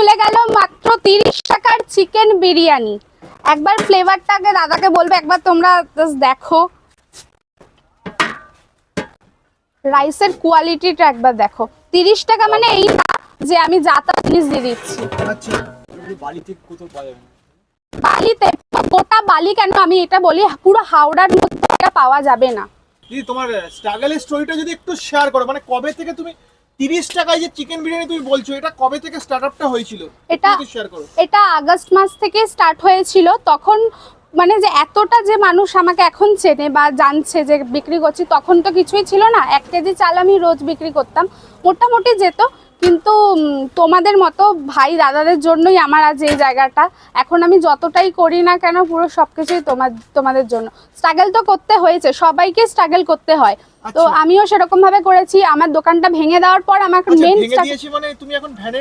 খুলে গেল মাত্র 30 টাকার চিকেন বিরিয়ানি। একবার ফ্লেভারটাকে দাদাকে বলবো একবার তোমরা জাস্ট দেখো, রাইসের কোয়ালিটিটা একবার দেখো। 30 টাকা মানে এই না যে আমি যা তা জিনিস দিয়ে দিচ্ছি। আচ্ছা, বালিতে কোথাও পাওয়া যাবে না? বালিতে গোটা বালি কেন, আমি এটা বলি পুরো হাওড়ার মধ্যে এটা পাওয়া যাবে না। দিদি তোমার স্ট্রাগলের স্টোরিটা যদি একটু শেয়ার করো, মানে কবে থেকে তুমি 30 টাকায় যে চিকেন বিরিয়ানি তুমি বলছো, এটা কবে থেকে স্টার্টআপটা হয়েছিল এটা শেয়ার করো। এটা আগস্ট মাস থেকে স্টার্ট হয়েছিল। তখন মানে যে এতটা যে মানুষ আমাকে এখন চেনে বা জানছে যে বিক্রি করছি, তখন তো কিছুই ছিল না। 1 কেজি চাল আমি রোজ বিক্রি করতাম, মোটামুটি যেত। কিন্তু তোমাদের মতো ভাই দাদাদের জন্যই আমার আজ এই জায়গাটা। এখন আমি যতটাই করি না কেন পুরো সবকিছুই তোমাদের জন্য। স্ট্রাগল তো করতে হয়েছে, সবাইকে স্ট্রাগল করতে হয়। তো আমিও সেরকম ভাবে করেছি। আমার দোকানটা ভেঙে দেওয়ার পর আমাকে মেন ভেঙে দিয়েছি মানে তুমি এখন ভ্যানে